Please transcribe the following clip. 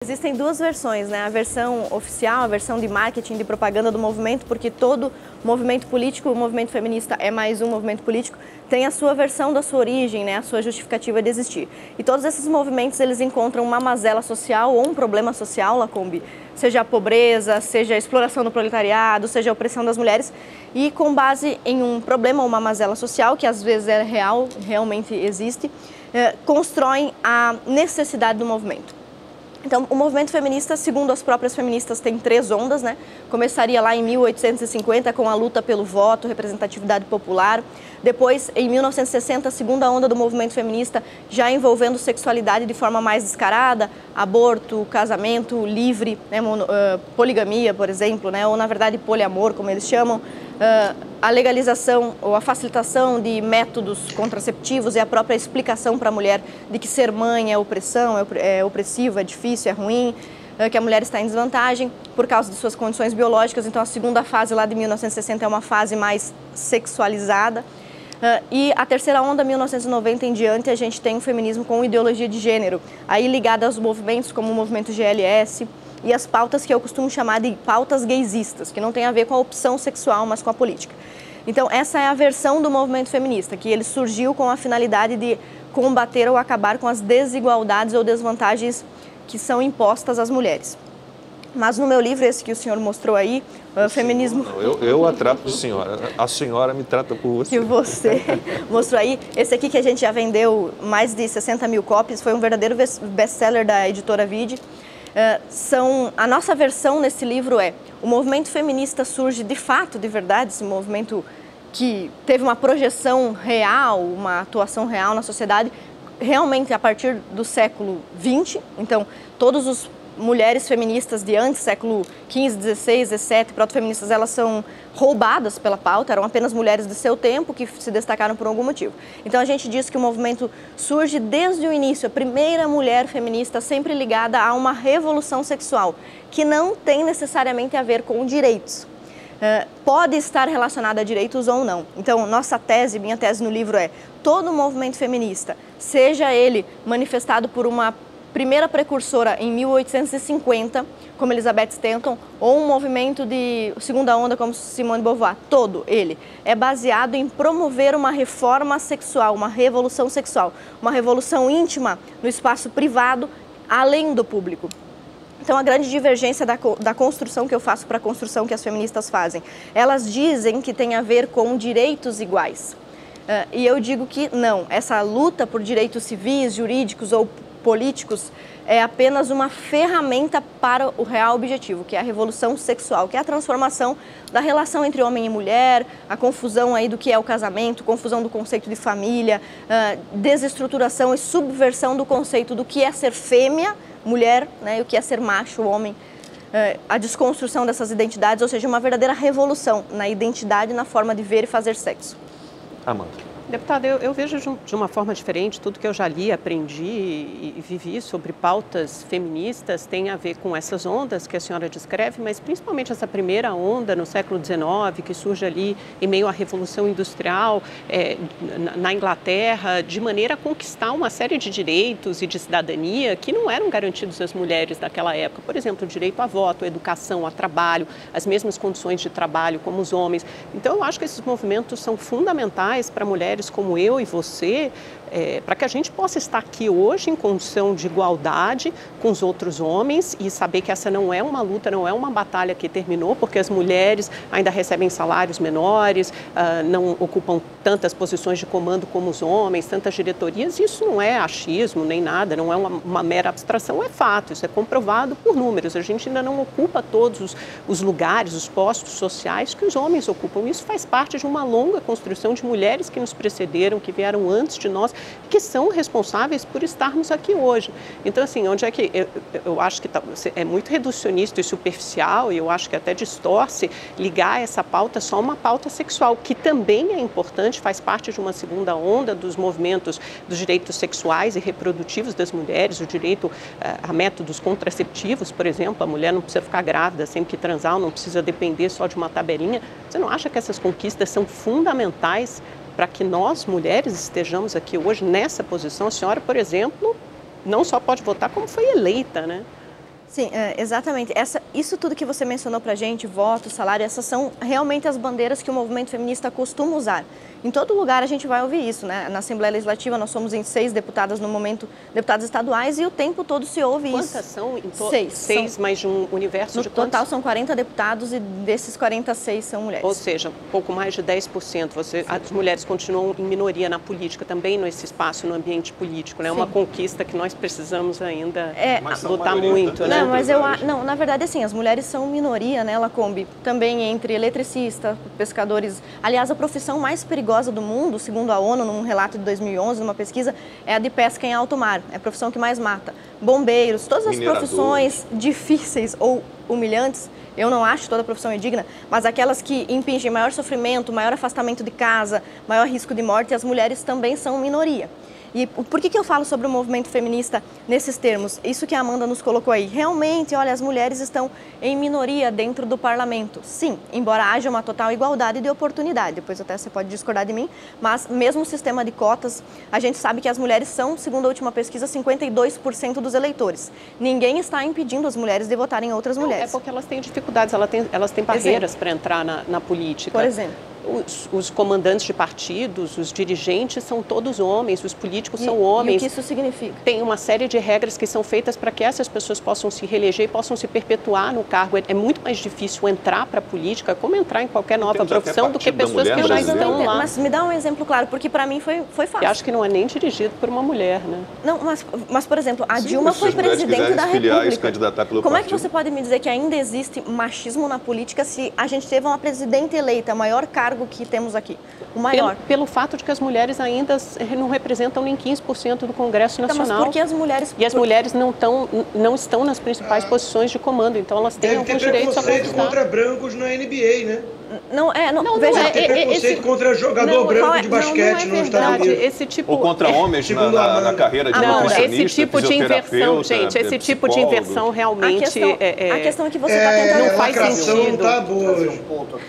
Existem duas versões, né? A versão oficial, a versão de marketing, de propaganda do movimento, porque todo movimento político, o movimento feminista é mais um movimento político, tem a sua versão da sua origem, né? A sua justificativa de existir. E todos esses movimentos, eles encontram uma mazela social ou um problema social, Lacombe, seja a pobreza, seja a exploração do proletariado, seja a opressão das mulheres, e com base em um problema ou uma mazela social, que às vezes é real, realmente existe, constroem a necessidade do movimento. Então, o movimento feminista, segundo as próprias feministas, tem três ondas, né? Começaria lá em 1850 com a luta pelo voto, representatividade popular. Depois, em 1960, a segunda onda do movimento feminista, já envolvendo sexualidade de forma mais descarada, aborto, casamento livre, né? Poligamia, por exemplo, né? Ou, na verdade, poliamor, como eles chamam. A legalização ou a facilitação de métodos contraceptivos e a própria explicação para a mulher de que ser mãe é opressão, é opressivo, é difícil, é ruim, que a mulher está em desvantagem por causa de suas condições biológicas. Então, a segunda fase lá de 1960 é uma fase mais sexualizada. E a terceira onda, 1990 em diante, a gente tem o feminismo com ideologia de gênero, aí ligada aos movimentos como o movimento GLS, e as pautas que eu costumo chamar de pautas gaysistas, que não tem a ver com a opção sexual, mas com a política. Então, essa é a versão do movimento feminista, que ele surgiu com a finalidade de combater ou acabar com as desigualdades ou desvantagens que são impostas às mulheres. Mas no meu livro, esse que o senhor mostrou aí, Feminismo... Eu a trato de senhora, a senhora me trata por você. Que você mostrou aí, esse aqui que a gente já vendeu mais de 60 mil cópias, foi um verdadeiro best-seller da editora Vide. A nossa versão nesse livro é: o movimento feminista surge de fato, de verdade, esse movimento que teve uma projeção real, uma atuação real na sociedade, realmente a partir do século XX. Então, todas as mulheres feministas de antes, século XV, XVI, XVII, proto-feministas, elas são roubadas pela pauta, eram apenas mulheres de seu tempo que se destacaram por algum motivo. Então a gente diz que o movimento surge desde o início, a primeira mulher feminista sempre ligada a uma revolução sexual, que não tem necessariamente a ver com direitos. Pode estar relacionada a direitos ou não. Então, nossa tese, minha tese no livro é: todo movimento feminista, seja ele manifestado por uma primeira precursora em 1850, como Elizabeth Stanton, ou um movimento de segunda onda como Simone de Beauvoir, todo ele é baseado em promover uma reforma sexual, uma revolução sexual, uma revolução íntima no espaço privado, além do público. Então, a grande divergência da construção que eu faço para a construção que as feministas fazem, elas dizem que tem a ver com direitos iguais. E eu digo que não, essa luta por direitos civis, jurídicos ou políticos é apenas uma ferramenta para o real objetivo, que é a revolução sexual, que é a transformação da relação entre homem e mulher, a confusão aí do que é o casamento, confusão do conceito de família, desestruturação e subversão do conceito do que é ser fêmea, mulher, né, e o que é ser macho, homem, a desconstrução dessas identidades, ou seja, uma verdadeira revolução na identidade e na forma de ver e fazer sexo. Amanda. Deputada, eu vejo de uma forma diferente. Tudo que eu já li, aprendi e vivi sobre pautas feministas tem a ver com essas ondas que a senhora descreve, mas principalmente essa primeira onda no século XIX, que surge ali em meio à Revolução Industrial na Inglaterra, de maneira a conquistar uma série de direitos e de cidadania que não eram garantidos às mulheres daquela época. Por exemplo, o direito a voto, a educação, a trabalho, as mesmas condições de trabalho como os homens. Então, eu acho que esses movimentos são fundamentais para mulheres como eu e você, para que a gente possa estar aqui hoje em condição de igualdade com os outros homens e saber que essa não é uma luta, não é uma batalha que terminou, porque as mulheres ainda recebem salários menores, não ocupam tantas posições de comando como os homens, tantas diretorias. Isso não é achismo nem nada, não é uma mera abstração, é fato, isso é comprovado por números. A gente ainda não ocupa todos os lugares, os postos sociais que os homens ocupam. Isso faz parte de uma longa construção de mulheres que nos precederam, que vieram antes de nós, que são responsáveis por estarmos aqui hoje. Então, assim, onde é que eu acho que é muito reducionista e superficial, e eu acho que até distorce ligar essa pauta só a uma pauta sexual, que também é importante, faz parte de uma segunda onda dos movimentos dos direitos sexuais e reprodutivos das mulheres, o direito a métodos contraceptivos, por exemplo, a mulher não precisa ficar grávida sempre que transar, não precisa depender só de uma tabelinha. Você não acha que essas conquistas são fundamentais para que nós, mulheres, estejamos aqui hoje nessa posição? A senhora, por exemplo, não só pode votar, como foi eleita, né? Sim, exatamente. Isso tudo que você mencionou pra gente, voto, salário, essas são realmente as bandeiras que o movimento feminista costuma usar. Em todo lugar a gente vai ouvir isso, né? Na Assembleia Legislativa nós somos em 6 deputadas no momento, deputadas estaduais, e o tempo todo se ouve Quantas isso. Quantas são? 6. 6, mais de um universo de quantos? No total são 40 deputados e desses 46 são mulheres. Ou seja, pouco mais de 10%. As mulheres continuam em minoria na política, também nesse espaço, no ambiente político, né? É uma conquista que nós precisamos ainda lutar muito, né? Não, não, na verdade, assim, as mulheres são minoria, né, Lacombe? Também entre eletricistas, pescadores. Aliás, a profissão mais perigosa do mundo, segundo a ONU, num relato de 2011, numa pesquisa, é a de pesca em alto mar. É a profissão que mais mata. Bombeiros, todas as profissões difíceis ou humilhantes, eu não acho toda profissão indigna, mas aquelas que impingem maior sofrimento, maior afastamento de casa, maior risco de morte, as mulheres também são minoria. E por que eu falo sobre o movimento feminista nesses termos? Isso que a Amanda nos colocou aí. Realmente, olha, as mulheres estão em minoria dentro do parlamento. Sim, embora haja uma total igualdade de oportunidade. Depois até você pode discordar de mim, mas mesmo o sistema de cotas, a gente sabe que as mulheres são, segundo a última pesquisa, 52% dos eleitores. Ninguém está impedindo as mulheres de votarem em outras mulheres. É porque elas têm dificuldades, elas têm barreiras para entrar na política. Por exemplo. Os comandantes de partidos, os dirigentes são todos homens, os políticos são homens. E o que isso significa? Tem uma série de regras que são feitas para que essas pessoas possam se reeleger e possam se perpetuar no cargo. É muito mais difícil entrar para a política, como entrar em qualquer nova profissão, do que pessoas que já estão lá. Mas me dá um exemplo claro, porque para mim foi fácil. Eu acho que não é nem dirigido por uma mulher, né? Não, mas por exemplo, a Dilma foi presidente da República. Como é que você pode me dizer que ainda existe machismo na política se a gente teve uma presidente eleita, maior cargo que temos aqui, o maior? Pelo fato de que as mulheres ainda não representam nem 15% do Congresso Nacional. Então, mas por que as mulheres... E as mulheres não estão nas principais posições de comando, então elas têm alguns direitos a conquistar. Contra brancos na NBA, né? Veja, tem preconceito contra jogador branco de basquete nos Estados Unidos. Esse tipo, ou contra homens na carreira de nutricionista, esse tipo de inversão, gente, esse tipo de inversão realmente a questão é que você está tentando... não faz sentido. Tá boa.